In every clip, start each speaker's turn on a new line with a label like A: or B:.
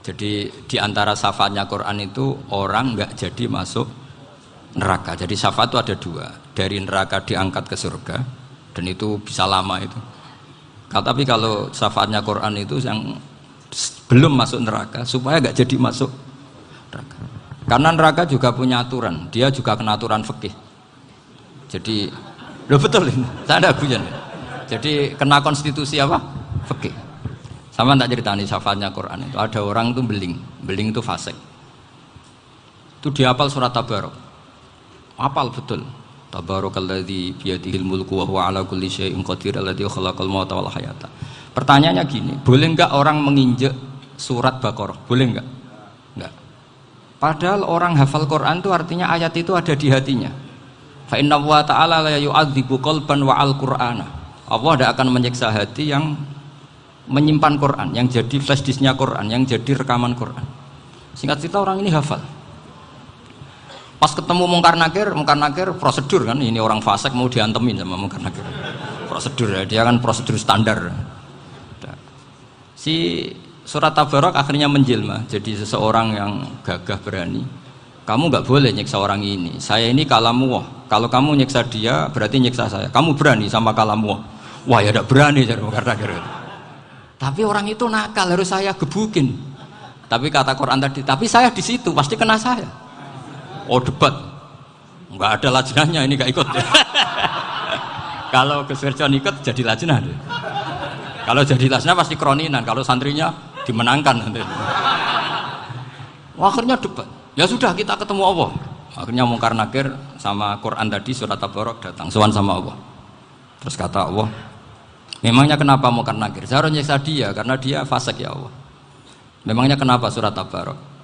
A: Jadi di antara syafaatnya Quran itu orang nggak jadi masuk neraka. Jadi syafaat itu ada dua, dari neraka diangkat ke surga, dan itu bisa lama itu. Tapi kalau syafaatnya Quran itu yang belum masuk neraka supaya nggak jadi masuk neraka. Karena neraka juga punya aturan, dia juga kena aturan fikih. Jadi, loh betul ini, saya ada guyon. Jadi kena konstitusi apa? Fikih. Sama tak ceritani syafaatnya Quran itu ada orang itu beling itu fasik. Itu dihafal surat Tabarok. Hafal betul. Tabarakalladzi biyadihil mulku wa huwa ala kulli syai'in qadir alladzi khalaqal mauta wal hayata. Pertanyaannya gini, boleh enggak orang menginjek surat Baqarah? Boleh enggak? Enggak. Padahal orang hafal Quran itu artinya ayat itu ada di hatinya. Fa inna wa ta'ala la yu'adzibu qalban wa al-Qur'ana. Allah tidak akan menyiksa hati yang menyimpan Quran, yang jadi flash disknya Quran, yang jadi rekaman Quran. Singkat cerita orang ini hafal. Pas ketemu Mungkar Nakir prosedur kan, ini orang fasik mau diantemin sama Mungkar Nakir. Prosedur ya, dia kan prosedur standar. Si surat Tabarok akhirnya menjelma jadi seseorang yang gagah berani. Kamu nggak boleh nyiksa orang ini. Saya ini kalamullah. Kalau kamu nyiksa dia berarti nyiksa saya. Kamu berani sama kalamullah. Wah ya tidak berani jadi Mungkar Nakir. Tapi orang itu nakal, harus saya gebukin. Tapi kata Quran tadi, tapi saya di situ pasti kena saya. Oh debat, nggak ada lajnahnya, ini nggak ikut. Kalau Keswerjon ikut jadi lajnah. Kalau jadi lajnah pasti kroninan, kalau santrinya dimenangkan nanti. Akhirnya debat. Ya sudah kita ketemu Allah. Akhirnya Mungkar Nakir sama Quran tadi surat Tabarok datang, sowan sama Allah. Terus kata Allah, memangnya kenapa Mungkar Nakir? Saya harus nyiksa dia karena dia fasik ya Allah. Memangnya kenapa surat Tabarok?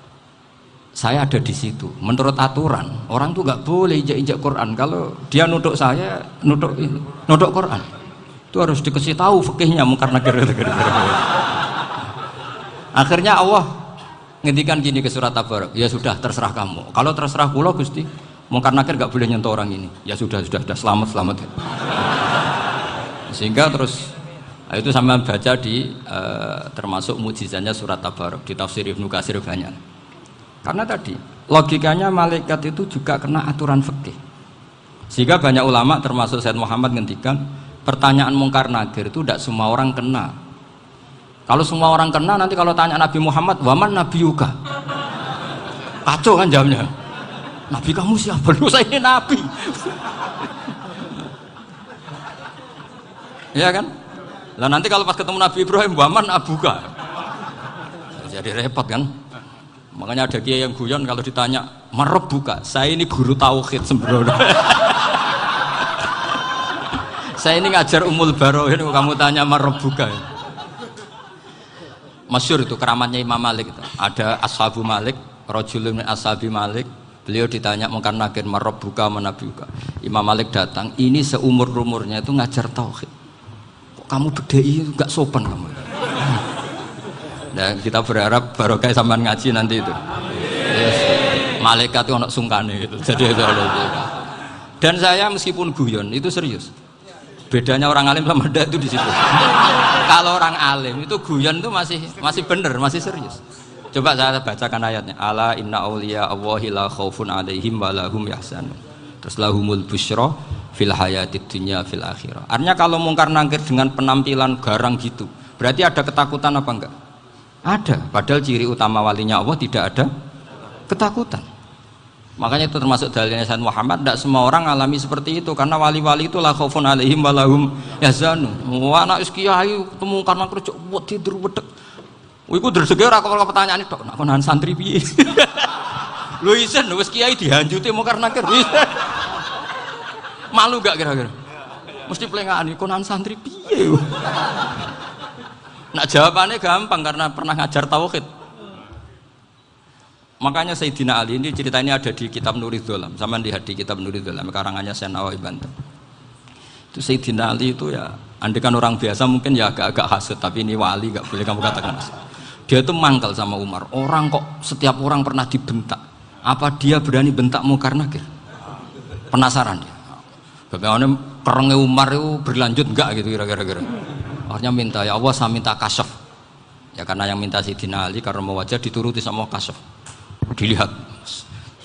A: Saya ada di situ. Menurut aturan orang tuh nggak boleh injak-injak Quran. Kalau dia nutuk saya, nutuk Quran. Itu harus dikasih tahu fikihnya Mungkar Nakir. Akhirnya Allah ngendikan gini ke surat Tabarok. Ya sudah terserah kamu. Kalau terserah kula Gusti, Mungkar Nakir nggak boleh nyentuh orang ini. Ya sudah selamat. Sehingga terus itu sama baca di termasuk mujizatnya surat Tabarok di tafsir Ibnu Katsir banyak. Karena tadi logikanya malaikat itu juga kena aturan fikih. Sehingga banyak ulama termasuk Said Muhammad ngendikan pertanyaan Mungkar Nakir itu tidak semua orang kena. Kalau semua orang kena nanti kalau tanya Nabi Muhammad, waman nabiyuka? Kacau kan jawabnya. Nabi kamu siapa? Lu saya ini nabi. Ya kan? Lah nanti kalau pas ketemu Nabi Ibrahim, waman abuka? Jadi repot kan? Makanya ada kiai yang guyon kalau ditanya, marab buka? Saya ini guru tauhid sembrono. Saya ini ngajar Ummul Baroin, kamu tanya marab buka? Masyhur itu keramatnya Imam Malik itu. Ada Ashabu Malik, rajulun min ashabi Malik. Beliau ditanya Mungkar Nakir, marab buka mana buka? Imam Malik datang, ini seumur-umurnya itu ngajar tauhid. Kamu bedai enggak sopan kamu. Nah, kita berharap barokah sampean ngaji nanti itu. Yes. Malaikat itu anak sungkane gitu. Jadi itu ada. Dan saya meskipun guyon itu serius. Bedanya orang alim sama ndak itu di situ. Kalau orang alim itu guyon itu masih benar, masih serius. Coba saya bacakan ayatnya. Ala inna auliya Allahi la khaufun alaihim wa lahum yahzanun. Terus lahumul busyra fil hayatid dunya fil akhirah. Artinya kalau Mungkar Nakir dengan penampilan garang gitu, berarti ada ketakutan apa enggak? Ada. Padahal ciri utama walinya Allah tidak ada ketakutan. Makanya itu termasuk dalilnya Sayyid Muhammad. Tidak semua orang alami seperti itu karena wali-wali itu la khaufun alaihim wa lahum yahzanun. Wah anak kiai ketemu Mungkar Nakir cok tidur wedek. Iku dresege ora kok pertanyaan tok nek konan santri piye. Lho isen wis kiai dihanjuti Mungkar Nakir. Malu gak kira-kira? Mesti pelengane konan santri piye. Nak jawabannya gampang karena pernah ngajar tauhid. Makanya Sayyidina Ali ini ceritanya ada di kitab Nurul Dholam. Sama lihat di kitab Nurul Dholam karangannya Syekh Nawawi Banten. Itu Sayyidina Ali itu ya, andekan orang biasa mungkin ya agak-agak hasut, tapi ini wali gak boleh kamu katakan hasut. Dia itu mangkal sama Umar. Orang kok setiap orang pernah dibentak. Apa dia berani bentak Mungkar Nakir? Penasaran dia. Bagaimana kerengnya Umar itu berlanjut enggak gitu kira-kira. Akhirnya minta, ya Allah saya minta kasyaf. Ya karena yang minta Sayyidina Ali karena mau wajah dituruti sama kasuf. Dilihat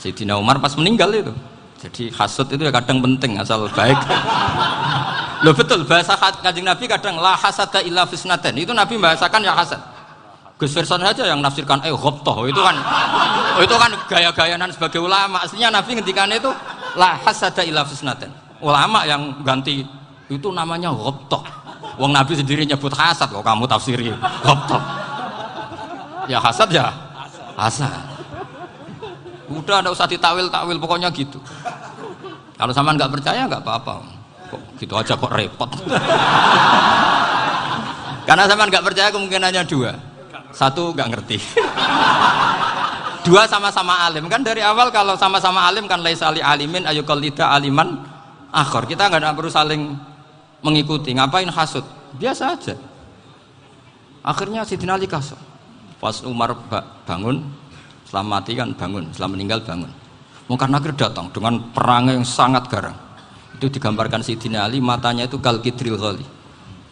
A: Sayyidina Umar pas meninggal itu. Jadi hasud itu ya kadang penting asal baik. Loh betul bahasa Kanjeng Nabi kadang la hasada illa fisnaten. Itu Nabi bahasakan ya hasad. Gus Verson saja yang nafsirkan ghobtoh itu kan gaya-gayanan sebagai ulama. Aslinya Nabi ngendikannya itu la hasada illa fisnaten. Ulama yang ganti itu namanya ghobtoh. Wong Nabi sendiri nyebut hasad kok kamu tafsiri ghobtoh. Ya hasad ya hasad. Udah enggak usah ditawil-tawil pokoknya gitu. Kalau sama nggak percaya nggak apa-apa. Kok gitu aja kok repot. Karena sama nggak percaya kemungkinannya dua. Satu nggak ngerti. Dua sama-sama alim. Kan dari awal kalau sama-sama alim kan laisa li alimin ayuqallida aliman akhor. Kita nggak perlu saling mengikuti. Ngapain hasud? Biasa aja. Akhirnya Sayyidina Ali kasih. Pas Umar bangun, setelah mati kan bangun, setelah meninggal bangun. Mungkar Nakir datang dengan perang yang sangat garang. Itu digambarkan Sayyidina Ali matanya itu kalkidril ghali.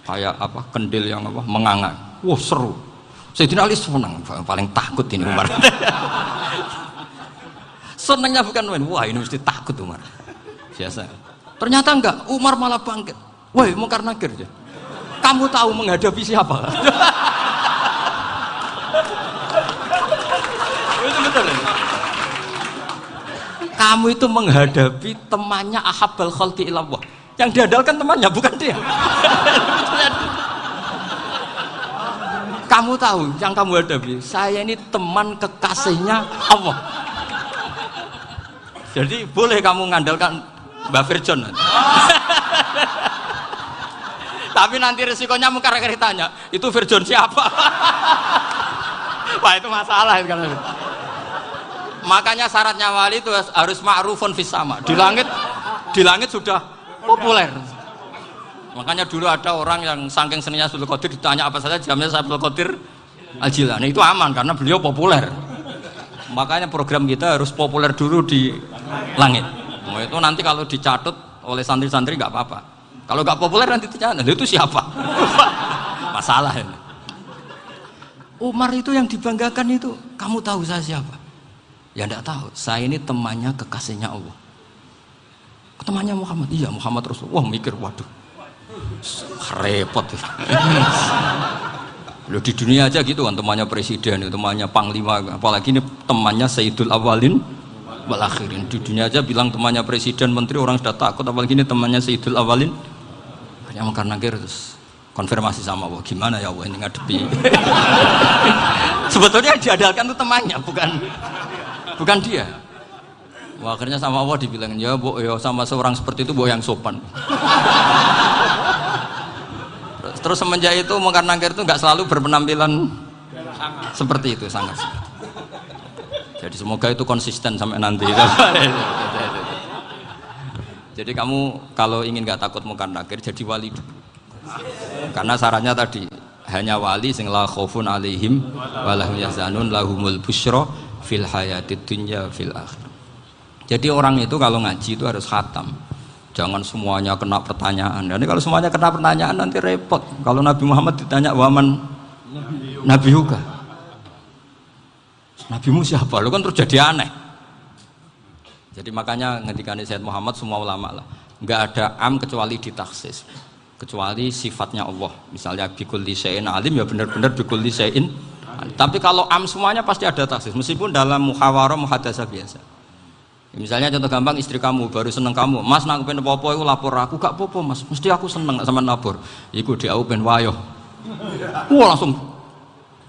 A: Kayak apa? Kendil yang apa? Menganga. Wah, seru. Sayyidina Ali senang, paling takut ini Umar. Senangnya bukan main. Wah, ini mesti takut Umar. Biasa. Ternyata enggak, Umar malah bangkit. Woi, Mungkar Nakir. Kamu tahu menghadapi siapa? Itu betul ya? Kamu itu menghadapi temannya ahabbal khalqi ilallah. Yang diandalkan temannya bukan dia. Kamu tahu yang kamu hadapi, saya ini teman kekasihnya Allah. Jadi boleh kamu mengandalkan Mbak Virjon. Tapi nanti resikonya Mungkar Nakir tanya, itu Virjon siapa? Wah itu masalah kan. Makanya syaratnya wali itu harus ma'rufun fis sama. Di langit sudah populer. Makanya dulu ada orang yang saking seninya Abdul Qadir ditanya apa saja jamnya Abdul Qadir Al-Jilani. Itu aman karena beliau populer. Makanya program kita harus populer dulu di langit. Nah, itu nanti kalau dicatut oleh santri-santri nggak apa-apa. Kalau nggak populer nanti ditanya, itu siapa? Masalah ini. Umar itu yang dibanggakan itu, kamu tahu saya siapa? Ya enggak tahu, saya ini temannya kekasihnya Allah. Temannya Muhammad, iya Muhammad Rasulullah. Wah mikir, waduh, repot. Loh di dunia aja gitu kan, temannya presiden, temannya panglima, apalagi ini temannya Sayyidul Awalin wal Akhirin. Di dunia aja bilang temannya presiden, menteri orang sudah takut, apalagi ini temannya Sayyidul Awalin. Hanya Mungkar Nakir terus konfirmasi sama Allah, gimana ya Allah ini ngadepi. Sebetulnya yang diandalkan itu temannya, bukan dia. Wah, akhirnya sama Allah dibilang, ya bu, ya sama seorang seperti itu bu yang sopan. Terus semenjak itu Mungkar Nakir itu nggak selalu berpenampilan seperti itu, sangat. Jadi semoga itu konsisten sampai nanti. Jadi kamu kalau ingin nggak takut Mungkar Nakir jadi wali dulu. Karena syaratnya tadi hanya wali sing la khaufun alaihim walahum yahzanun lahumul busyra fil hayatid dunya fil akhir. Jadi orang itu kalau ngaji itu harus khatam. Jangan semuanya kena pertanyaan. Dan kalau semuanya kena pertanyaan nanti repot. Kalau Nabi Muhammad ditanya waman Nabi Yuga. Nabimu siapa? Lu kan terus jadi aneh. Jadi makanya ngendikane Sayyid Muhammad semua ulama lah, nggak ada am kecuali ditaksis, kecuali sifatnya Allah. Misalnya bikulli syai'in alim ya benar-benar bikulli syai'in. Tapi kalau am semuanya pasti ada taksis, meskipun dalam muhawarah muhadasah biasa. Misalnya contoh gampang, istri kamu baru seneng kamu, mas nak pengen apa-apa itu lapor aku, gak apa-apa mas, mesti aku seneng sama lapor. Iku dia pengen wayo. Wah langsung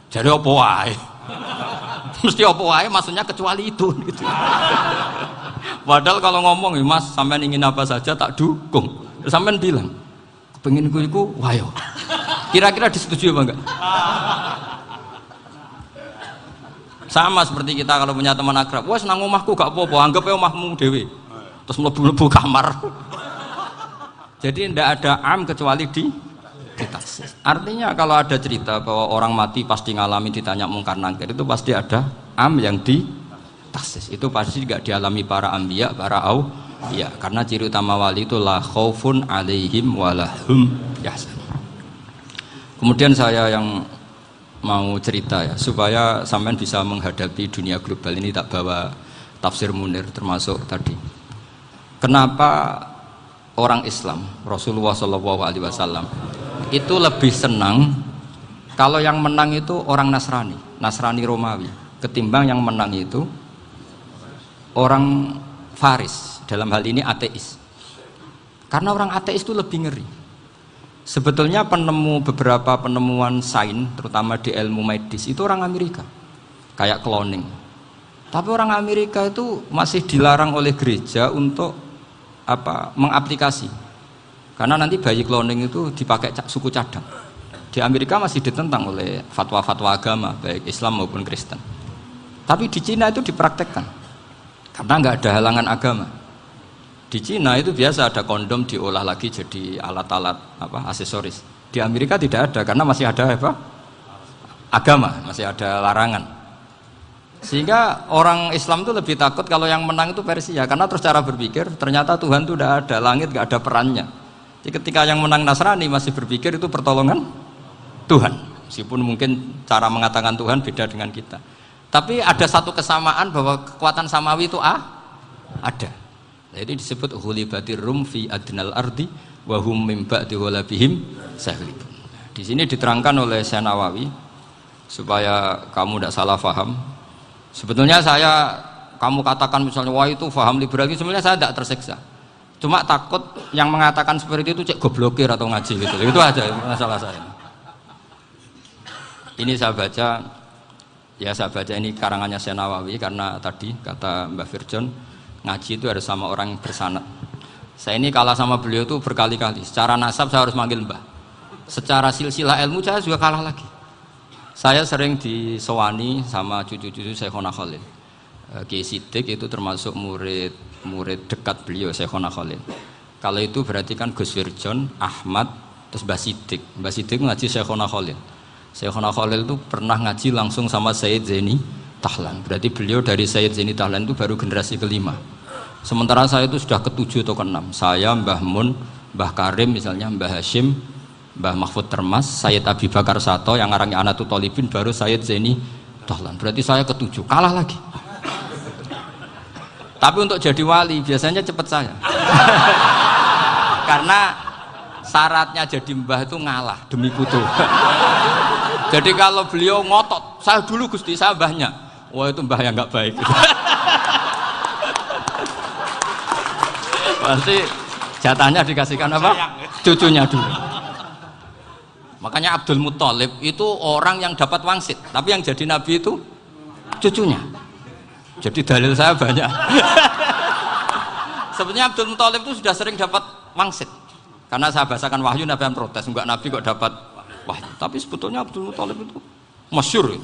A: jadi apa wae. Mesti apa wae maksudnya kecuali itu gitu. Padahal kalau ngomong mas sampean ingin apa saja tak dukung. Terus sampean bilang pengen iku wayo. Kira-kira disetujui apa enggak? Sama seperti kita kalau punya teman akrab, wes nang omahku gak apa-apa, anggap ae omahmu dhewe. Terus mlebu-mlebu kamar. Jadi tidak ada am kecuali di taksis. Artinya kalau ada cerita bahwa orang mati pasti ngalami ditanya Mungkar Nakir, itu pasti ada am yang di taksis. Itu pasti tidak dialami para anbiya, para auliya. Karena ciri utama wali itu la khaufun alaihim walahum yahzanun. Kemudian saya yang mau cerita ya supaya sampean bisa menghadapi dunia global ini. Tak bawa tafsir Munir termasuk tadi. Kenapa orang Islam Rasulullah SAW itu lebih senang kalau yang menang itu orang Nasrani Romawi ketimbang yang menang itu orang Faris, dalam hal ini ateis. Karena orang ateis itu lebih ngeri. Sebetulnya beberapa penemuan sains terutama di ilmu medis itu orang Amerika, kayak cloning. Tapi orang Amerika itu masih dilarang oleh gereja untuk mengaplikasi. Karena nanti bayi cloning itu dipakai suku cadang. Di Amerika masih ditentang oleh fatwa-fatwa agama baik Islam maupun Kristen. Tapi di Cina itu dipraktekkan karena nggak ada halangan agama. Di Cina itu biasa ada kondom diolah lagi jadi alat-alat aksesoris. Di Amerika tidak ada karena masih ada agama, masih ada larangan. Sehingga orang Islam itu lebih takut kalau yang menang itu Persia, karena terus cara berpikir ternyata Tuhan itu tidak ada, langit nggak ada perannya. Jadi ketika yang menang Nasrani masih berpikir itu pertolongan Tuhan, meskipun mungkin cara mengatakan Tuhan beda dengan kita. Tapi ada satu kesamaan bahwa kekuatan samawi itu ada. Jadi disebut hulibatir rum fi adnal ardi wa hum min ba'di ghalabihim sahlibun. Di sini diterangkan oleh Syekh Nawawi supaya kamu tidak salah paham. Sebetulnya kamu katakan misalnya wah itu paham liberal, sebenarnya saya tidak tersiksa. Cuma takut yang mengatakan seperti itu cek goblokir atau ngaji gitu. Itu aja masalah saya. Ini saya baca ini karangannya Syekh Nawawi karena tadi kata Mbak Firjon ngaji itu harus sama orang yang bersanad. Saya ini kalah sama beliau itu berkali-kali. Secara nasab saya harus manggil Mbah. Secara silsilah ilmu saya juga kalah lagi. Saya sering disewani sama cucu-cucu Syekhona Khalil. Kiai Siddiq itu termasuk murid dekat beliau Syekhona Khalil. Kalau itu berarti kan Gus Firjon, Ahmad, terus Mbah Siddiq. Mbah Siddiq ngaji Syekhona Khalil. Syekhona Khalil itu pernah ngaji langsung sama Sayyid Zaini Tahlan. Berarti beliau dari Sayyid Zaini Tahlan itu baru generasi kelima. Sementara saya itu sudah ke-7 atau ke-6. Saya, Mbah Mun, Mbah Karim misalnya, Mbah Hashim, Mbah Mahfud Termas, Sayyid Abi Bakar Sato yang arangnya Anatul Talibin, baru Sayyid Zaini Tahlan. Berarti saya ke-7, kalah lagi. Tapi untuk jadi wali biasanya cepat saya. Karena syaratnya jadi mbah itu ngalah demi putu. Jadi kalau beliau ngotot, saya dulu Gusti, saya mbahnya. Wah itu mbah yang nggak baik. Pasti jatahnya dikasihkan apa? Cucunya dulu. Makanya Abdul Muthalib itu orang yang dapat wangsit, tapi yang jadi nabi itu cucunya. Jadi dalil saya banyak. Sebenarnya Abdul Muthalib itu sudah sering dapat wangsit. Karena saya bahasakan wahyu, Nabi yang protes, enggak nabi kok dapat wahyu. Tapi sebetulnya Abdul Muthalib itu masyhur.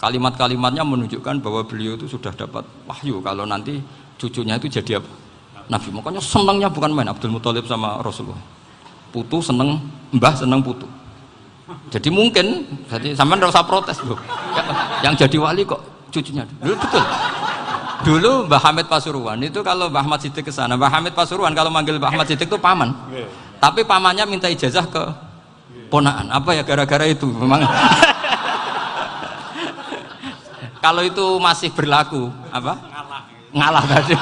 A: Kalimat-kalimatnya menunjukkan bahwa beliau itu sudah dapat wahyu kalau nanti cucunya itu jadi apa? Nabi. Makanya senangnya bukan main Abdul Muthalib sama Rasulullah. Putu seneng, mbah seneng putu. Jadi mungkin, jadi sampean enggak usah protes loh. Yang jadi wali kok cucunya. Dulu betul. Dulu Mbah Hamid Pasuruan itu kalau Mbah Ahmad Siddiq ke sana, Mbah Hamid Pasuruan kalau manggil Mbah Ahmad Siddiq itu paman. Tapi pamannya minta ijazah ke ponaan. Apa ya gara-gara itu memang. Kalau itu masih berlaku apa? Ngalah tadi.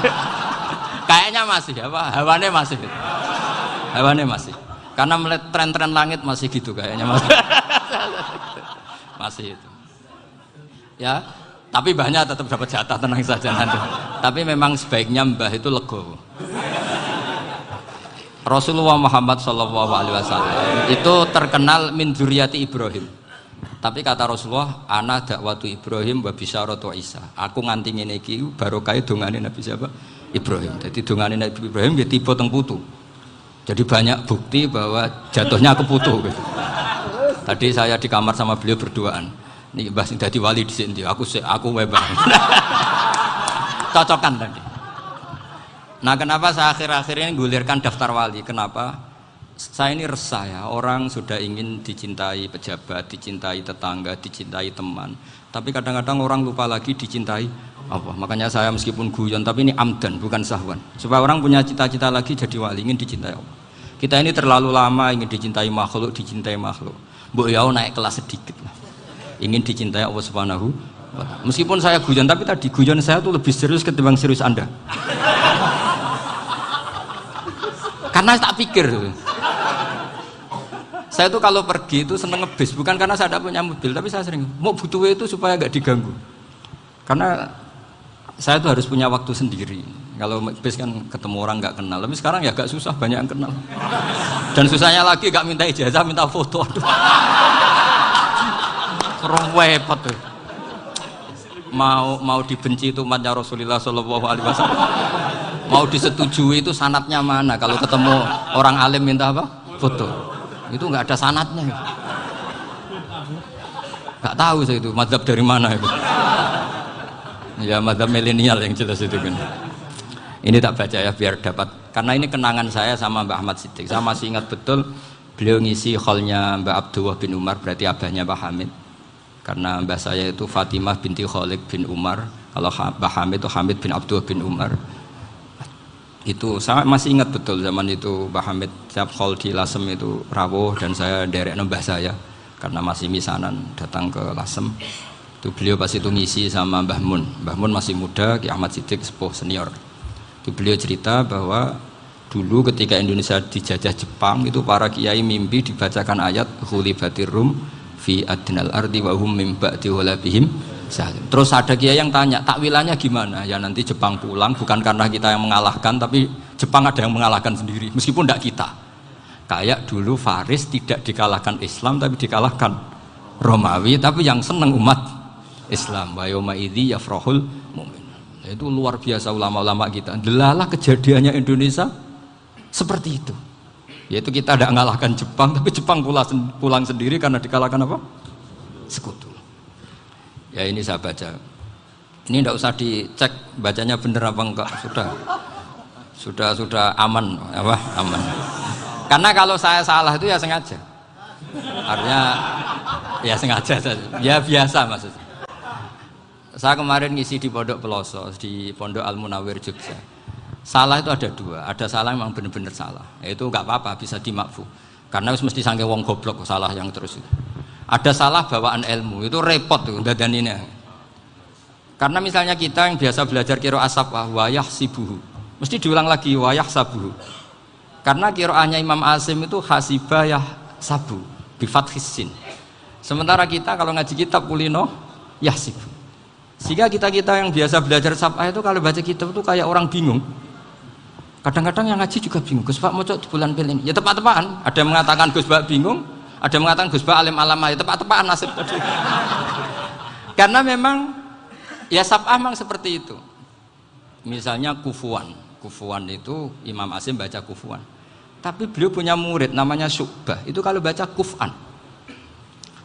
A: Kayaknya masih apa? Hawane masih. Karena melihat tren-tren langit masih gitu kayaknya masih. Masih itu. Ya, tapi mbahnya tetap dapat jatah, tenang saja nanti. Tapi memang sebaiknya mbah itu legowo. Rasulullah Muhammad SAW itu terkenal min dzurriyyati Ibrahim. Tapi kata Rasulullah, ana dakwatu Ibrahim wa bisyaratu Isa. Aku nganti ngene iki barokah dongane Nabi siapa? Ibrahim. Jadi dongane Nabi Ibrahim dia tiba teng putu. Jadi banyak bukti bahwa jatuhnya ke putu. Gitu. Tadi saya di kamar sama beliau berduaan. Nih Mbah sing dadi wali di sini, aku webang. Cocokan tadi. Nah kenapa saya akhir-akhir ini gulirkan daftar wali? Kenapa? Saya ini resah ya, orang sudah ingin dicintai pejabat, dicintai tetangga, dicintai teman. Tapi kadang-kadang orang lupa lagi dicintai Allah. Makanya saya meskipun guyon, tapi ini amdan, bukan sahwan. Supaya orang punya cita-cita lagi jadi wali, ingin dicintai Allah. Kita ini terlalu lama ingin dicintai makhluk. Mbok yau naik kelas sedikit lah. ingin dicintai Allah Subhanahu wa Ta'ala. Meskipun saya guyon, tapi tadi guyon saya tuh lebih serius ketimbang serius Anda. Karena tak pikir saya tuh kalau pergi itu seneng ngebis, bukan karena saya tidak punya mobil, tapi saya sering mau butuh itu supaya nggak diganggu. Karena saya tuh harus punya waktu sendiri. Kalau bis kan ketemu orang nggak kenal, tapi sekarang ya agak susah, banyak yang kenal. Dan susahnya lagi nggak minta ijazah, minta foto. Repot tuh. Mau dibenci itu umatnya Rasulullah Shallallahu Alaihi Wasallam. Mau disetujui itu sanatnya mana? Kalau ketemu orang alim minta apa? Foto. Itu nggak ada sanatnya. Nggak tahu saya itu mazhab dari mana itu. Ya mazhab milenial yang jelas itu kan. Ini tak baca ya biar dapat, karena ini kenangan saya sama Mbah Ahmad Siddiq. Saya masih ingat betul beliau ngisi kholnya Mbah Abdullah bin Umar, berarti abahnya Mbah Hamid. Karena mbah saya itu Fatimah binti Khalid bin Umar, kalau Mbah Hamid itu Hamid bin Abdullah bin Umar. Itu saya masih ingat betul zaman itu Mbah Hamid setiap khol di Lasem itu rawuh dan saya derek mbah saya karena masih misanan datang ke Lasem. Itu beliau pas itu ngisi sama Mbah Mun. Mbah Mun masih muda, Ki Ahmad Siddiq sepuh senior. Itu beliau cerita bahwa dulu ketika Indonesia dijajah Jepang itu para kiai mimpi dibacakan ayat ghulibatir rum fi adnal ardi wa hum min ba'di ghalabihim salim. Terus ada kiai yang tanya, takwilannya gimana? Ya nanti Jepang pulang bukan karena kita yang mengalahkan, tapi Jepang ada yang mengalahkan sendiri meskipun tidak kita. Kayak dulu Faris tidak dikalahkan Islam tapi dikalahkan Romawi, tapi yang senang umat Islam. Wa yauma idzi yafrahul mu'min. Itu luar biasa ulama-ulama kita. Delalah kejadiannya Indonesia seperti itu. Yaitu kita tidak mengalahkan Jepang, tapi Jepang pulang sendiri karena dikalahkan apa? Sekutu. Ya ini saya baca. Ini tidak usah dicek bacanya benar apa enggak. Sudah aman, apa? Aman. Karena kalau saya salah itu ya sengaja. Artinya ya sengaja. Ya biasa maksudnya. Saya kemarin ngisi di Pondok Peloso, di Pondok Al Munawir Jogja. Salah itu ada dua, ada salah memang benar-benar salah. Itu nggak apa-apa, bisa dimakfu. Karena mesti sangke wong goblok salah yang terus itu. Ada salah bawaan ilmu, itu repot tuh dadaninnya. Karena misalnya kita yang biasa belajar qiraah sabah wayah sibuhu, mesti diulang lagi wayah sabuhu. Karena qiraahnya Imam Asim itu hasibah yah sabu, bi fathis sin. Sementara kita kalau ngaji kitab kulino yah sibuhu. Sehingga kita yang biasa belajar sabah itu kalau baca kitab itu kayak orang bingung. Kadang-kadang yang ngaji juga bingung. Gus Pak mau di bulan pilih ini. Ya tepat-tepatan. Ada yang mengatakan Gus Pak bingung, ada yang mengatakan Gus Pak alim alama. Ya tepat-tepatan nasib tadi. Karena memang ya sabah memang seperti itu. Misalnya kufuan. Kufuan itu Imam Asim baca kufuan. Tapi beliau punya murid namanya Syu'bah. Itu kalau baca kuf'an.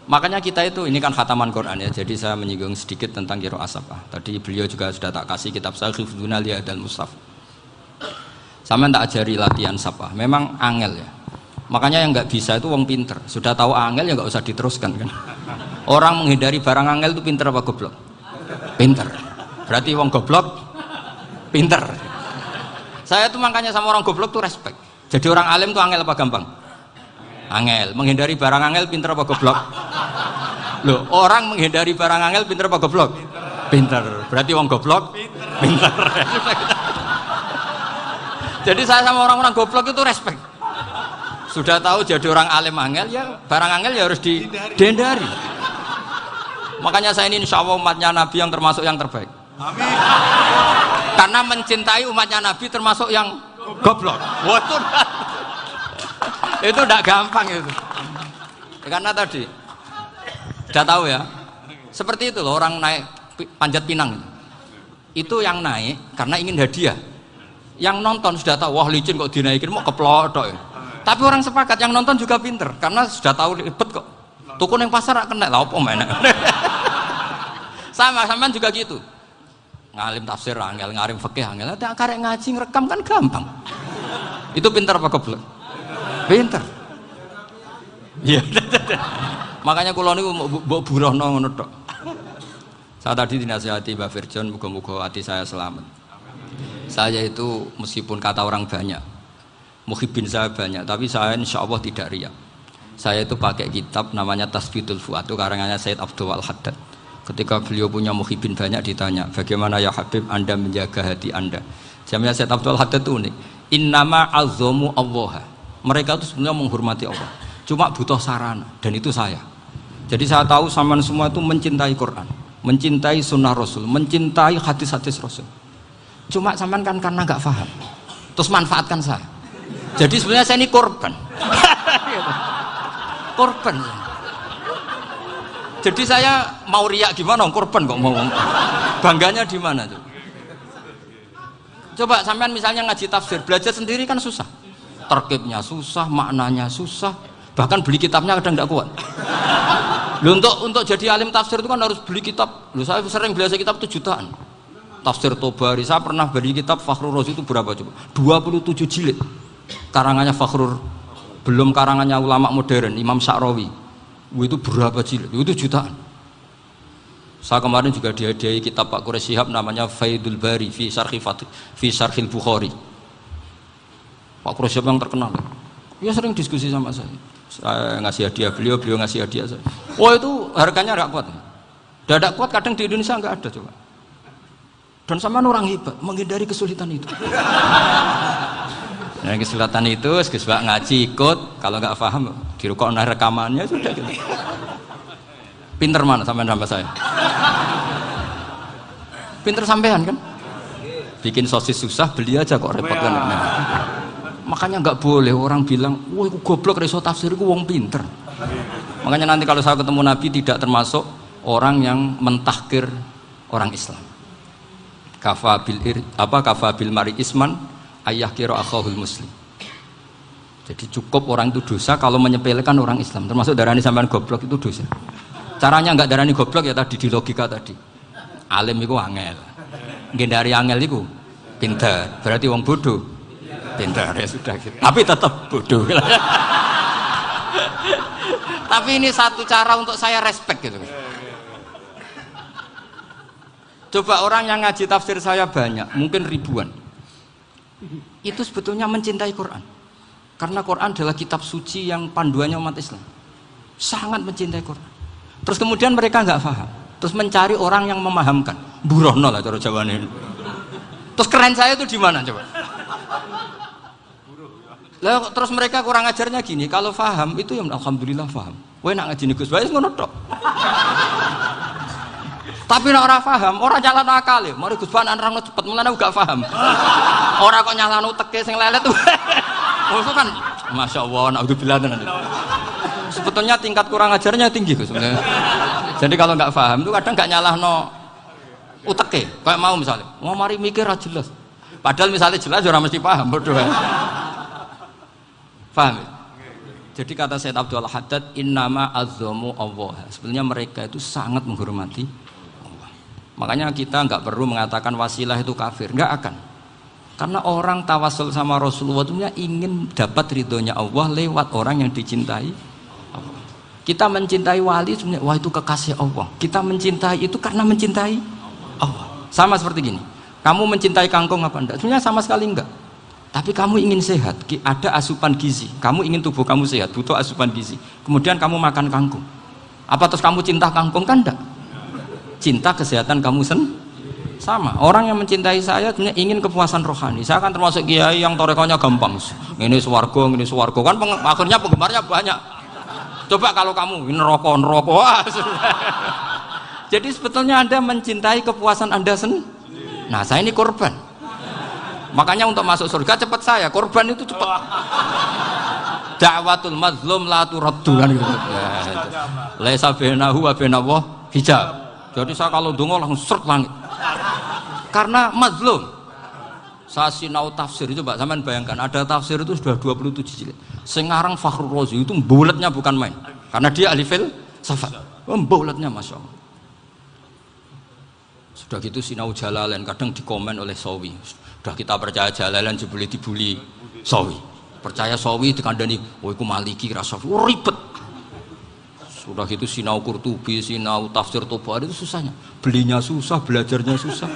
A: Makanya kita itu, ini kan khataman Quran ya, jadi saya menyinggung sedikit tentang qiraah sabah. Tadi beliau juga sudah tak kasih kitab saya Hifdzuna Liyadal Mushaf. Sama tak ajari latihan sabah, memang angel ya. Makanya yang nggak bisa itu wong pinter. Sudah tahu angel ya nggak usah diteruskan kan. Orang menghindari barang angel itu pinter apa goblok? Pinter. Berarti wong goblok pinter. Saya tuh makanya sama orang goblok tuh respect. Jadi orang alim tuh angel apa gampang? Angel. Menghindari barang angel pinter apa goblok? Loh, orang menghindari barang angel pinter apa goblok? Pinter. Berarti wong goblok pinter. Jadi saya sama orang-orang goblok itu respect. Sudah tahu jadi orang alim angel ya barang angel ya harus dihindari. Makanya saya ini insya Allah umatnya Nabi yang termasuk yang terbaik. Amin. Karena mencintai umatnya Nabi termasuk yang goblok. Waduh. Itu tidak gampang itu. Karena tadi sudah tahu ya. Seperti itu loh orang naik panjat pinang. Itu yang naik karena ingin hadiah. Yang nonton sudah tahu wah licin kok dinaikin mau keplotok ya. Tapi orang sepakat yang nonton juga pinter karena sudah tahu ribet kok. Tuku yang pasar kena lah apa mana. Sama juga gitu. Ngalim tafsir angel, ngalim fikih angel. Tapi karek ngaji ngerekam kan gampang. Itu pinter apa goblok? Pinter. Iya. Makanya kula niku mbok burohno ngono tok. Saya tadi dinasihati Mbak Firjon muga-muga hati saya selamat. Saya itu meskipun kata orang banyak, muhibbin saya banyak, tapi saya insya Allah tidak riya. Saya itu pakai kitab namanya Tasbitul Fuad, itu karangannya Said Abdul Al-Haddad. Ketika beliau punya muhibin banyak ditanya, bagaimana ya Habib Anda menjaga hati Anda? Jamnya Said Abdul Al-Haddad itu unik. Innama azzamu Allah. Mereka itu sebenarnya menghormati Allah. Cuma butuh sarana, dan itu saya. Jadi saya tahu sampean semua itu mencintai Quran, mencintai sunnah Rasul, mencintai hadis-hadis Rasul. Cuma sampean kan karena nggak paham, terus manfaatkan saya. Jadi sebenarnya saya ini korban. Korban. Jadi saya mau riak gimana? Korban kok mau. Bangganya di mana tuh? Coba sampean misalnya ngaji tafsir, belajar sendiri kan susah. Terkibnya susah, maknanya susah. Bahkan beli kitabnya kadang nggak kuat. Loh, untuk jadi alim tafsir itu kan harus beli kitab. Loh, saya sering belajar kitab itu jutaan. Tafsir Tobari, saya pernah beli kitab Fakhrur Razi itu berapa coba? 27 jilid. Karangannya Fakhrur, belum karangannya ulama modern, Imam Sya'rawi. Itu berapa jilid? Itu jutaan. Saya kemarin juga dihadiahi kitab Pak Quraish Shihab namanya Faidul Bari fi Syarhil Bukhari. Pak Quraish Shihab yang terkenal. Dia sering diskusi sama saya. Saya ngasih hadiah beliau ngasih hadiah saya. Oh itu harganya nggak kuat. Dadak kuat kadang di Indonesia nggak ada coba. Dan sama orang hebat menghindari kesulitan itu. Nah, kesulitan itu sebab ngaji ikut, kalau nggak paham dirukok rekamannya sudah gitu. Pinter mana sampean sama saya? Pinter sampean kan? Bikin sosis susah, beli aja kok repot kan? Makanya nggak boleh orang bilang, wah aku goblok reso tafsir, aku wong pinter. Makanya nanti kalau saya ketemu Nabi tidak termasuk orang yang mentahkir orang Islam. Kafabil mari isman ayah kira akhahul muslim. Jadi cukup orang itu dosa kalau menyepelekan orang Islam, termasuk darani sampean goblok itu dosa. Caranya enggak darani goblok ya tadi di logika tadi. Alim itu angel. Ngendari angel itu pinter. Berarti wong bodoh pinter ya sudah gitu. Tapi tetap bodoh. Tapi ini satu cara untuk saya respect gitu. Coba orang yang ngaji tafsir saya banyak, mungkin ribuan. Itu sebetulnya mencintai Quran. Karena Quran adalah kitab suci yang panduannya umat Islam. Sangat mencintai Quran. Terus kemudian mereka nggak paham. Terus mencari orang yang memahamkan. Burono lah cara jawabannya. Terus keren saya itu di mana coba? Lah terus mereka kurang ajarnya gini, kalau paham itu ya alhamdulillah paham. Kowe nak ngaji Gus Bae ngono tok. Tapi nek ora paham, ora nyalano akal ya. Mari Gus Bae nerangno cepet, mulane aku gak paham. Ora kok nyalano teke sing lelet tuh. Oh itu kan masyaallah naudzubillah tenan. Sebetulnya tingkat kurang ajarnya tinggi Gus sebenarnya. Jadi kalau nggak paham itu kadang nggak nyalahno uteke. Kayak mau misalnya, mau mari mikir aja jelas. Padahal misalnya jelas orang mesti paham bodoh. Paham ya? Jadi kata Said Abdul Haddad, innama azzamu Allah. Sebenarnya mereka itu sangat menghormati Allah. Makanya kita nggak perlu mengatakan wasilah itu kafir, nggak akan. Karena orang tawasul sama Rasulullah itu ingin dapat ridhonya Allah lewat orang yang dicintai Allah. Kita mencintai wali sebenarnya, wah itu kekasih Allah. Kita mencintai itu karena mencintai Allah. Sama seperti gini, kamu mencintai kangkung apa enggak? Sebenarnya sama sekali enggak. Tapi kamu ingin sehat, ada asupan gizi. Kamu ingin tubuh kamu sehat, butuh asupan gizi. Kemudian kamu makan kangkung. Apa terus kamu cinta kangkung? Kan enggak. Cinta kesehatan kamu sama. Orang yang mencintai saya sebenarnya ingin kepuasan rohani. Saya kan termasuk kiai yang torekonya gampang. Ini swarga kan akhirnya penggemarnya banyak. Coba kalau kamu ini neraka. Wah, jadi sebetulnya Anda mencintai kepuasan Anda sendiri. Nah, saya ini korban. Makanya untuk masuk surga cepat saya, korban itu cepat. Da'watul mazlum la turaddu kan gitu. Laisa bainahu wa bainallah hijab. Jadi saya kalau dongo langsung seret langit. Karena mazlum. Saya sinau tafsir itu, Mbak, sampean bayangkan ada tafsir itu sudah 27 jilid. Sengarang Fakhrur Razi itu bulatnya bukan main. Karena dia ahli filsafat. Bulatnya Masya Allah. Sudah gitu sinau Jalalain kadang dikomen oleh Sawi. Sudah kita percaya Jalalain boleh dibully Sawi. Percaya Sawi dikandani, oh itu Maliki Rasafi. Oh ribet. Sudah gitu sinau Qurtubi, sinau tafsir Tobari itu susahnya. Belinya susah, belajarnya susah.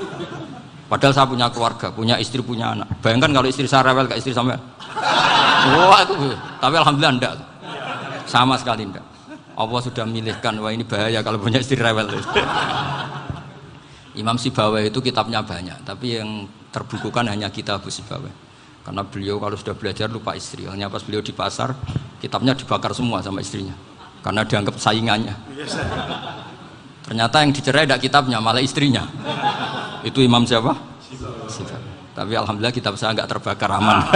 A: Padahal saya punya keluarga, punya istri, punya anak. Bayangkan kalau istri saya rewel kayak istri sampean. Wah itu. Tapi alhamdulillah enggak. Sama sekali enggak. Allah sudah milihkan, wah ini bahaya kalau punya istri rewel. Imam Sibawai itu kitabnya banyak, tapi yang terbukukan hanya kitab Sibawai. Karena beliau kalau sudah belajar lupa istri. Hanya pas beliau di pasar, kitabnya dibakar semua sama istrinya. Karena dianggap saingannya. Ternyata yang dicerai tidak kitabnya, malah istrinya. Itu Imam siapa? Sibawai. Tapi alhamdulillah kitab saya nggak terbakar, aman.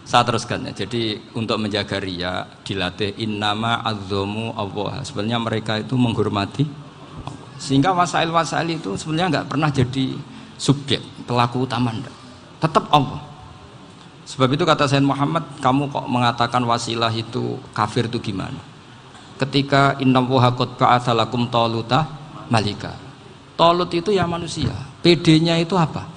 A: Saya teruskan ya. Jadi untuk menjaga riya dilatih innama azzamu Allah. Sebenarnya mereka itu menghormati Allah. Sehingga wasail-wasail itu sebenarnya nggak pernah jadi subjek pelaku utama, enggak. Tetap Allah. Sebab itu kata Sayyid Muhammad, kamu kok mengatakan wasilah itu kafir itu gimana? Ketika innallaha qad ba'atsa lakum taluta malika. Talut itu ya manusia. PD-nya itu apa?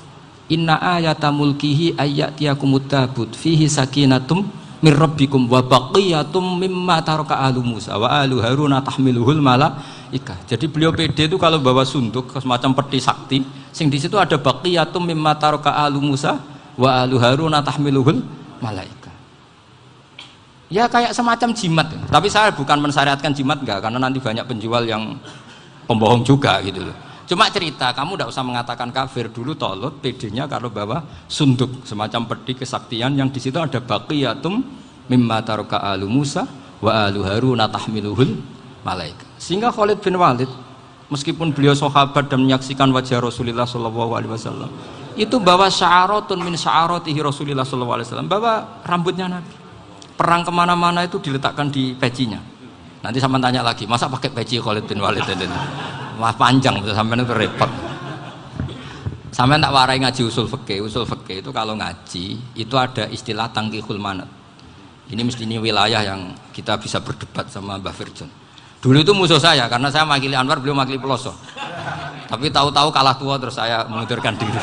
A: Inna ayata mulkihi ayyatiyakumut tabut fihi sakinatum mir rabbikum wa baqiyatum mimma taraka alu Musa wa alu Haruna tahmiluhul malaikah. Jadi beliau PD itu kalau bawa sunduk semacam peti sakti, sing di situ ada baqiyatum mimma taraka alu Musa wa alu Haruna tahmiluhul malaikah. Ya kayak semacam jimat. Tapi saya bukan mensyariatkan jimat enggak, karena nanti banyak penjual yang pembohong juga gitu loh. Cuma cerita, kamu tidak usah mengatakan kafir. Dulu Tolut PD-nya kalau bawa sunduk semacam peti kesaktian yang di situ ada baqiyatum mimma taraka alu Musa wa alu Haruna tahmiluhul malaika. Sehingga Khalid bin Walid meskipun beliau sahabat dan menyaksikan wajah Rasulullah sallallahu alaihi wasallam, itu bawa sya'aratun min sya'aratihi Rasulullah sallallahu alaihi wasallam, bawa rambutnya Nabi. Perang kemana-mana itu diletakkan di pecinya. Nanti sama tanya lagi, masa pakai peci Khalid bin Walid ini? Wah panjang, sampai itu repot. Sampai tak warai ngaji usul fikih. Usul fikih itu kalau ngaji itu ada istilah tangkihul manat. Ini mesti ini wilayah yang kita bisa berdebat sama Mbah Firjon. Dulu itu musuh saya karena saya makili Anwar, beliau makili Peloso. Tapi tahu-tahu kalah tua terus saya mengundurkan diri.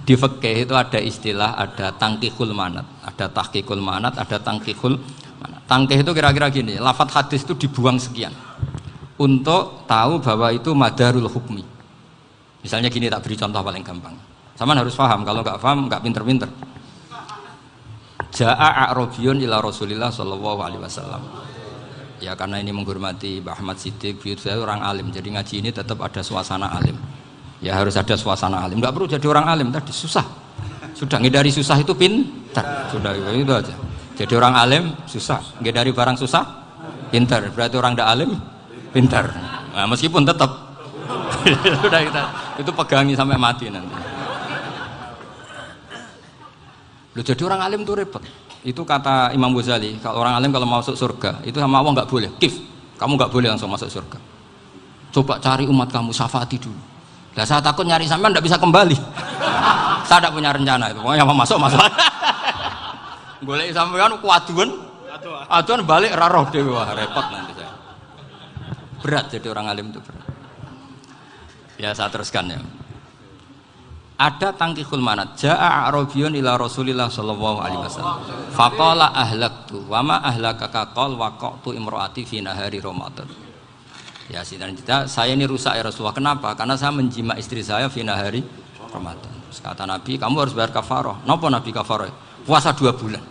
A: Di fikih itu ada istilah, ada tangkihul manat, ada tahqiqul manat, ada tangkihul manat. Tangkih itu kira-kira gini, lafadz hadis itu dibuang sekian untuk tahu bahwa itu madarul hukmi. Misalnya gini, tak beri contoh paling gampang. Sama harus paham, kalau nggak paham nggak pinter-pinter. Ja'a a'rabiyun ila Rasulillah sallallahu alaihi wasallam. Ya karena ini menghormati Mbah Ahmad Siddiq, saya orang alim, jadi ngaji ini tetap ada suasana alim. Ya harus ada suasana alim. Nggak perlu jadi orang alim tadi susah. Sudah ngindari susah itu pintar. Sudah itu aja. Jadi orang alim susah, ngindari barang susah pintar. Berarti orang tidak alim pintar. Nah, meskipun tetap sudah kita itu pegangi sampai mati nanti. Loh, jadi orang alim itu repot. Itu kata Imam Ghazali, kalau orang alim kalau mau masuk surga itu sama Allah nggak boleh. Kif, kamu nggak boleh langsung masuk surga. Coba cari umat kamu, syafaati dulu. Nah, saya takut nyari sampean nggak bisa kembali. Saya tidak punya rencana itu. Pokoknya mau masuk. Boleh sampean kuaduan, aduan balik raroh dewi, wah repot nanti saya. Berat jadi orang alim itu berat. Ya saya teruskan ya. Ada tangkihul manat. Ja'a a'rabiyun ila Rasulillah sallallahu alaihi wasallam. Faqala ahlaktu wa ma ahlakaka qal waqatu imraati fi nahari Ramadan. Ya sidang kita, saya ini rusak ya Rasulullah. Kenapa? Karena saya menjima istri saya fi nahari Ramadan. Terus kata Nabi, kamu harus bayar kafarah. Napa Nabi kafarah? Puasa 2 bulan.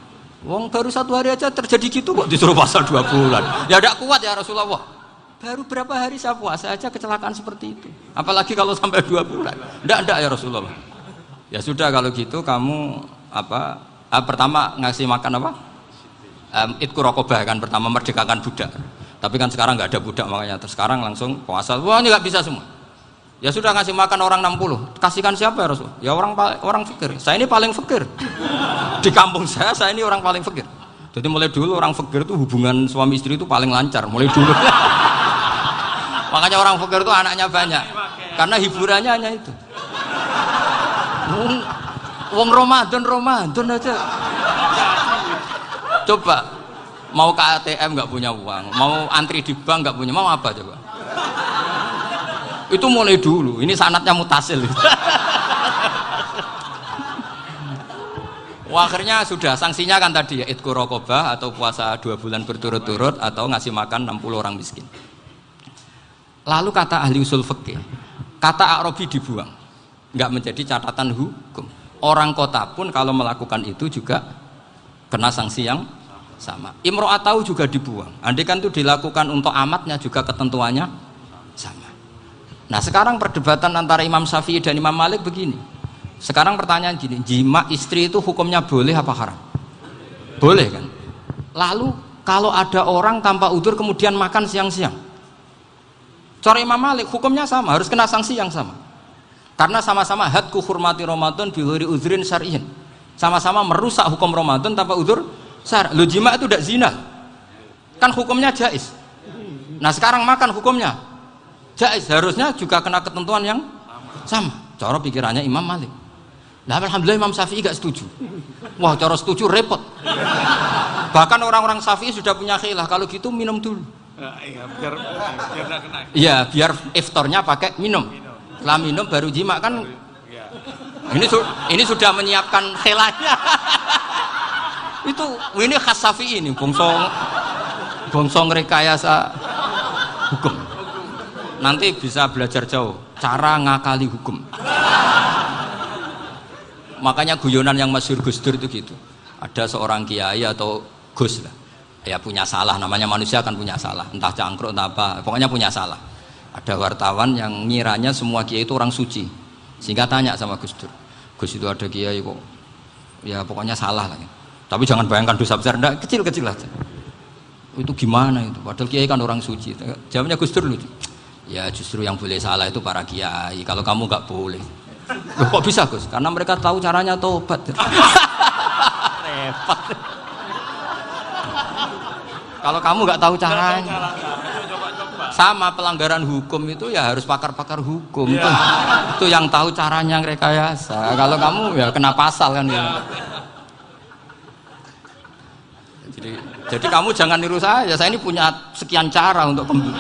A: Wong baru 1 hari aja terjadi gitu kok disuruh puasa 2 bulan. Ya tidak kuat ya Rasulullah. Baru berapa hari saya puasa aja kecelakaan seperti itu. Apalagi kalau sampai 2 bulan. Enggak ya Rasulullah. Ya sudah kalau gitu kamu pertama ngasih makan apa? Itku rokobah kan, pertama merdekakan budak. Tapi kan sekarang nggak ada budak makanya terus sekarang langsung puasa. Wah ini nggak bisa semua. Ya sudah ngasih makan orang 60. Kasihkan siapa ya Rasul? Ya orang fakir. Saya ini paling fakir. Di kampung saya ini orang paling fakir. Jadi mulai dulu orang fakir itu hubungan suami istri itu paling lancar mulai dulu. Makanya orang fakir itu anaknya banyak karena hiburannya hanya itu. Wong Ramadan aja. Coba mau ke ATM nggak punya uang, mau antri di bank nggak punya, mau apa coba? Itu mulai dulu. Ini sanatnya mutasil. Wah, akhirnya sudah sanksinya kan tadi ya itqu raqabah atau puasa 2 bulan berturut-turut atau ngasih makan 60 orang miskin. Lalu kata ahli usul fikih, kata a'rabi dibuang, nggak menjadi catatan hukum. Orang kota pun kalau melakukan itu juga kena sanksi yang sama. Imro'atahu juga dibuang. Andai kan itu dilakukan untuk amatnya juga ketentuannya sama. Nah sekarang perdebatan antara Imam Syafi'i dan Imam Malik begini. Sekarang pertanyaan gini, jima istri itu hukumnya boleh apa haram? Boleh kan? Lalu kalau ada orang tanpa udzur kemudian makan siang-siang, cara Imam Malik hukumnya sama, harus kena sanksi yang sama. Karena sama-sama hadku hurmati Ramadan bi ghairi udzrin syar'iyyin. Sama-sama merusak hukum Ramadan tanpa udzur syar'. Lo jima itu tidak zina. Kan hukumnya jaiz. Nah, sekarang makan hukumnya jaiz, harusnya juga kena ketentuan yang sama. Cara pikirannya Imam Malik. Nah, alhamdulillah Imam Syafi'i gak setuju. Wah, cara setuju repot. Bahkan orang-orang Syafi'i sudah punya khilaf, kalau gitu minum dulu.
B: Iya, biar nggak kena.
A: Iya, biar iftarnya pakai minum. Setelah minum baru jima kan. Ini sudah menyiapkan khilafnya. Ini khas Syafi'i ini, bongsong rekayasa hukum. Nanti bisa belajar jauh cara ngakali hukum. Makanya guyonan yang masyhur Gus Dur itu gitu. Ada seorang kiai atau Gus lah, ya punya salah, namanya manusia kan punya salah, entah cangkruk entah apa, pokoknya punya salah. Ada wartawan yang ngiranya semua kiai itu orang suci, sehingga tanya sama Gus Dur, Gus itu ada kiai kok ya pokoknya salah lah, tapi jangan bayangkan dosa besar, enggak, kecil-kecil aja. Itu gimana itu, padahal kiai kan orang suci. Jawabnya Gus Dur lucu, ya justru yang boleh salah itu para kiai, kalau kamu nggak boleh. Loh, kok bisa Gus? Karena mereka tahu caranya tobat. Repot. Kalau kamu nggak tahu caranya, sama pelanggaran hukum itu ya harus pakar-pakar hukum. Ya. Itu yang tahu caranya rekayasa. Kalau kamu ya kena pasal kan ya. Jadi kamu jangan niru saya. Saya ini punya sekian cara untuk kembali.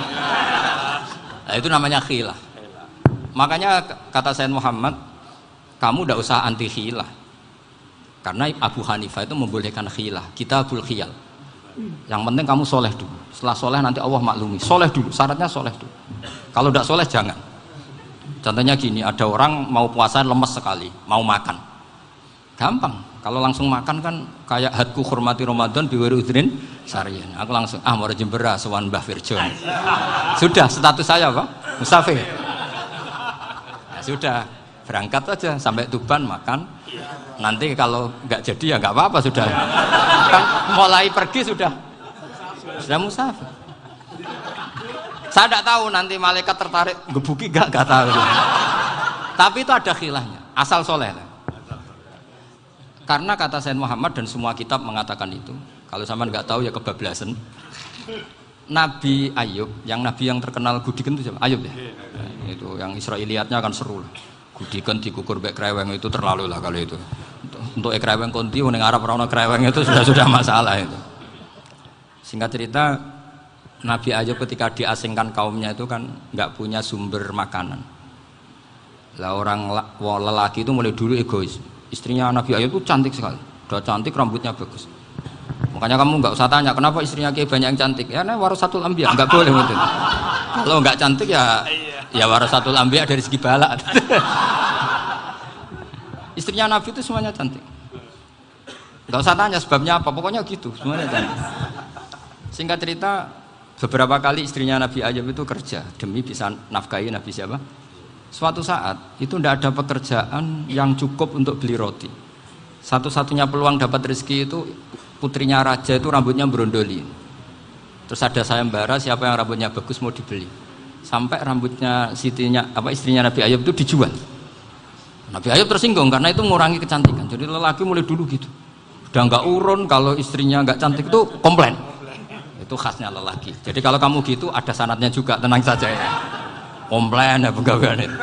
A: Nah, itu namanya khilaf. Makanya kata Sayyid Muhammad, kamu tidak usah anti khilaf. Karena Abu Hanifah itu membolehkan khilaf, kitabul khiyal. Yang penting kamu soleh dulu. Setelah soleh nanti Allah maklumi. Soleh dulu, syaratnya soleh dulu. Kalau tidak soleh jangan. Contohnya gini, ada orang mau puasa lemes sekali, mau makan. Gampang. Kalau langsung makan kan kayak hadku hormati Ramadan biwiri udrin syar'iyyin. Aku langsung mau jembera sowan Mbah Firjon. Sudah status saya apa? Musafir. Sudah berangkat aja sampai Tuban makan, nanti kalau nggak jadi ya nggak apa-apa, sudah kan mulai pergi sudah musafir. Saya tidak tahu nanti malaikat tertarik gebuki nggak tahu, tapi itu ada khilafnya, asal soleh. Karena kata Sayyid Muhammad dan semua kitab mengatakan itu, kalau sama nggak tahu ya kebablasan. Nabi Ayub, nabi yang terkenal Gudiken itu siapa? Ayub ya? Nah, itu yang Israiliyatnya kan seru lah. Gudiken dikukur bek kreweng itu terlalu lah kalau itu. Untuk kreweng konti, ning Arab ora kreweng itu sudah masalah itu. Singkat cerita, Nabi Ayub ketika diasingkan kaumnya itu kan nggak punya sumber makanan. Lah orang lelaki itu mulai dulu egois. Istrinya Nabi Ayub itu cantik sekali, udah cantik, rambutnya bagus. Makanya kamu nggak usah tanya kenapa istrinya kayak banyak yang cantik. Ya, warasatul anbiya, nggak boleh gitu. Kalau nggak cantik ya warasatul anbiya dari segi balak. Istrinya Nabi itu semuanya cantik. Nggak usah tanya sebabnya apa, pokoknya gitu, semuanya cantik. Singkat cerita, beberapa kali istrinya Nabi Ayub itu kerja demi bisa nafkahi Nabi siapa. Suatu saat itu tidak ada pekerjaan yang cukup untuk beli roti. Satu-satunya peluang dapat rezeki itu putrinya raja itu rambutnya berondoli. Terus ada sayembara siapa yang rambutnya bagus mau dibeli. Sampai rambutnya istrinya Nabi Ayub itu dijual. Nabi Ayub tersinggung karena itu mengurangi kecantikan. Jadi lelaki mulai dulu gitu. Udah nggak urun kalau istrinya nggak cantik itu komplain. Itu khasnya lelaki. Jadi kalau kamu gitu ada sanatnya juga, tenang saja ya. Komplain ya pegawaian itu.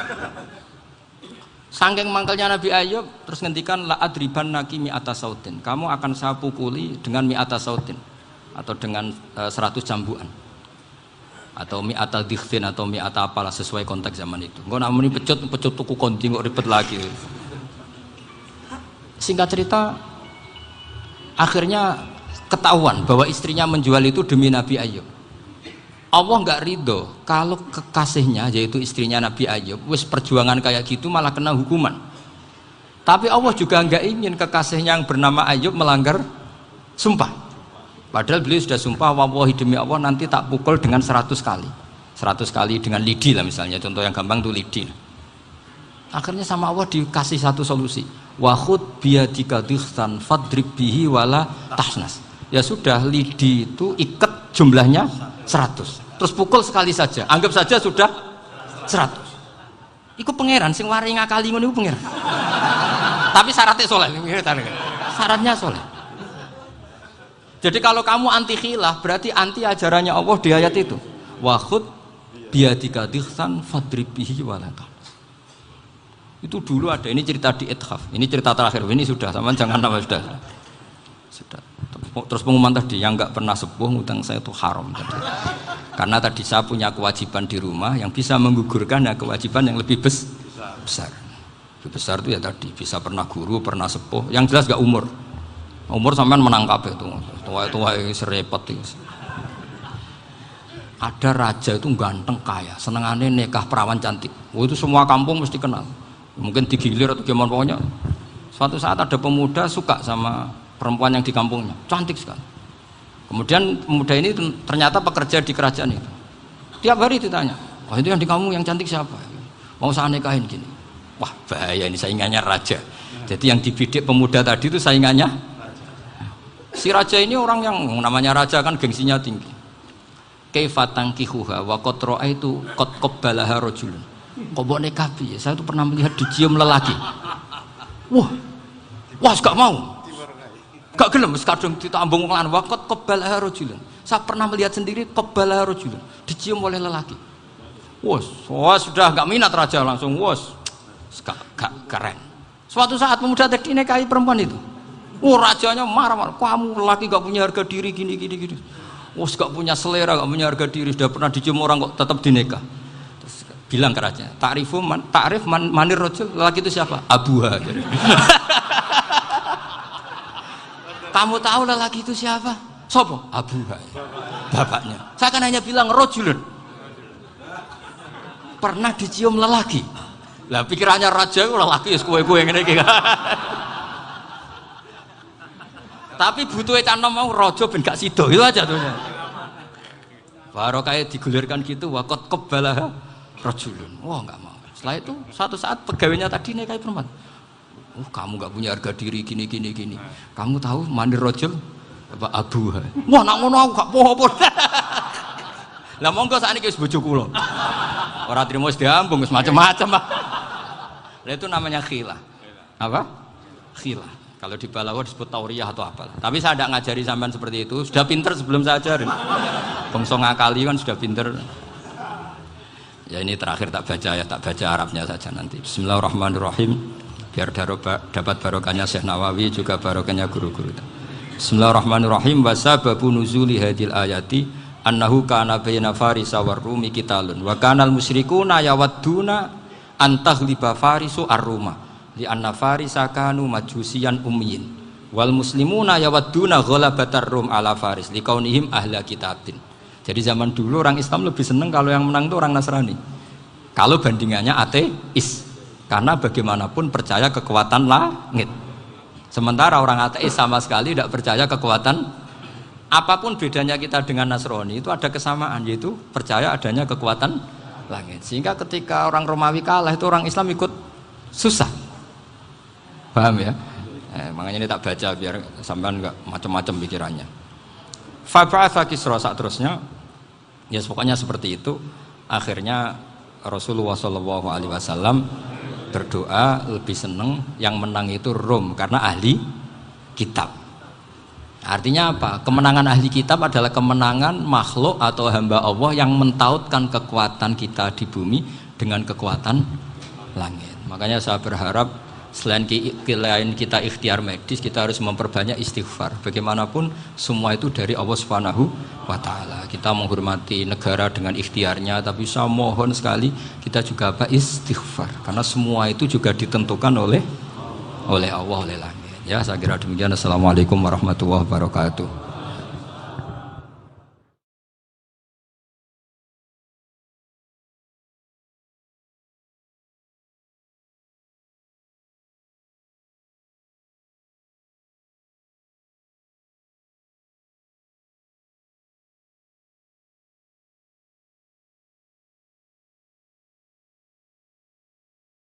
A: Saking mangkelnya Nabi Ayub terus ngendikan la adriban naki mi'ata sautin. Kamu akan saya pukuli dengan mi'ata sautin atau dengan 100 cambukan. Atau mi'ata dikhtin atau mi'ata apalah sesuai konteks zaman itu. Engko namuni pecut tuku konti kok ribet lagi. Singkat cerita akhirnya ketahuan bahwa istrinya menjual itu demi Nabi Ayub. Allah nggak ridho kalau kekasihnya yaitu istrinya Nabi Ayub wis perjuangan kayak gitu malah kena hukuman. Tapi Allah juga nggak ingin kekasihnya yang bernama Ayub melanggar sumpah. Padahal beliau sudah sumpah, wallahi demi Allah nanti tak pukul dengan 100 kali. 100 kali dengan lidi lah misalnya, contoh yang gampang tuh lidi. Akhirnya sama Allah dikasih satu solusi. Wa khud biyadika dikhtan fadrib bihi wala tahnas. Ya sudah, lidi itu ikat jumlahnya 100. Terus pukul sekali saja. Anggap saja sudah 100. Iku pangeran sing wari ngakali ngono iku pangeran. Tapi syaratnya soleh. Syaratnya soleh. Jadi kalau kamu anti khilaf berarti anti ajarannya Allah di ayat itu. Wa khud biyadika dikhtan fadrib bihi wala tahnas. Itu dulu ada, ini cerita di Ithaf, ini cerita terakhir, ini sudah, sama jangan nama sudah. Terus pengumuman tadi, yang nggak pernah sepuh ngutang saya itu haram tadi. Karena tadi saya punya kewajiban di rumah yang bisa menggugurkan ya kewajiban yang lebih besar. Lebih besar itu ya tadi, bisa pernah guru, pernah sepuh, yang jelas nggak umur. Umur sampean menangkap itu, tua-tua serepot itu. Ada raja itu ganteng kaya, senengannya nikah perawan cantik. Itu semua kampung mesti kenal. Mungkin digilir atau gimana pokoknya. Suatu saat ada pemuda suka sama perempuan yang di kampungnya, cantik sekali. Kemudian pemuda ini ternyata pekerja di kerajaan itu. Tiap hari ditanya, oh itu yang di kampung yang cantik siapa? Mau saya nikahin gini. Wah bahaya, ini saingannya raja. Jadi yang dibidik pemuda tadi itu saingannya. Si raja ini orang yang namanya raja kan gengsinya tinggi. Kaifatang kihuha wa qad ra'aitu qad qabbalaha rajulun. Kok mbok nikah piye? Saya tuh pernah melihat dicium lelaki. Wah, gak mau. Gak gelem wis kadung ditambung lan waqat qabbalaha rajulun. Saya pernah melihat sendiri qabbalaha rajulun, dicium oleh lelaki. Wah, sudah gak minat raja langsung, gak keren. Suatu saat pemuda tadi nikahi perempuan itu. Rajanya marah-marah, kamu lelaki gak punya harga diri gini. Gak punya selera, gak punya harga diri, sudah pernah dicium orang kok tetap dinikah. Bilang ke raja, ta'rif manir rajul, lelaki itu siapa? Abuha. Kamu tahu lelaki itu siapa? Sopo? Abuha. Bapaknya. Saya kan hanya bilang rajulun. Pernah dicium lelaki. Lah pikirannya raja lelaki wis kowe-kowe ngene iki. Tapi butuhe canom mau raja ben gak sida, itu aja tuh. Baru kayak digulirkan gitu, waqat qabbalah rajulun. Wah nggak mau. Setelah itu suatu saat pegawainya tadi nikahi perempuan. Kamu nggak punya harga diri gini. Kamu tahu manir rajul apa abuha? Wah nak ngono aku gak apa-apa. Lah monggo sakniki wis bojo kula. Ora trimo wis diambung wis macam-macam. Lah itu namanya khilah. Apa? Khilah. Kalau di Balawa disebut tauriyah atau apalah. Tapi saya tidak ngajari sampean seperti itu. Sudah pinter sebelum saya ajarin. Bangsa ngakali kan sudah pinter. Ya ini terakhir tak baca Arabnya saja nanti. Bismillahirrahmanirrahim. Biar dapat barokahnya Syekh Nawawi juga barokahnya guru-guru. Bismillahirrahmanirrahim. Wa sababu nuzuli hadil ayati annahu kana baina farisa war rumi qitalun wa kanal musyrikuna yawadduna antaghliba farisu ar-ruma li anna farisa kanu majusiyan ummiyin wal muslimuna yawadduna ghalabatar rum ala faris liqaunihim ahla kitabin. Jadi zaman dulu orang Islam lebih senang kalau yang menang itu orang Nasrani. Kalau bandingannya ateis, karena bagaimanapun percaya kekuatan langit. Sementara orang ateis sama sekali tidak percaya kekuatan. Apapun bedanya kita dengan Nasrani itu ada kesamaan, yaitu percaya adanya kekuatan langit. Sehingga ketika orang Romawi kalah itu orang Islam ikut susah. Paham ya? Makanya ini tak baca biar sampean nggak macam-macam pikirannya. Fab'atha Kisra saat terusnya, ya pokoknya seperti itu. Akhirnya Rasulullah SAW berdoa lebih senang yang menang itu Rom karena ahli kitab. Artinya apa? Kemenangan ahli kitab adalah kemenangan makhluk atau hamba Allah yang mentautkan kekuatan kita di bumi dengan kekuatan langit. Makanya saya berharap selain kita ikhtiar medis, kita harus memperbanyak istighfar. Bagaimanapun semua itu dari Allah Subhanahu wa Ta'ala. Kita menghormati negara dengan ikhtiarnya, tapi saya mohon sekali kita juga istighfar, karena semua itu juga ditentukan oleh Allah, oleh langit. Ya, saya kira demikian. Assalamualaikum warahmatullahi wabarakatuh.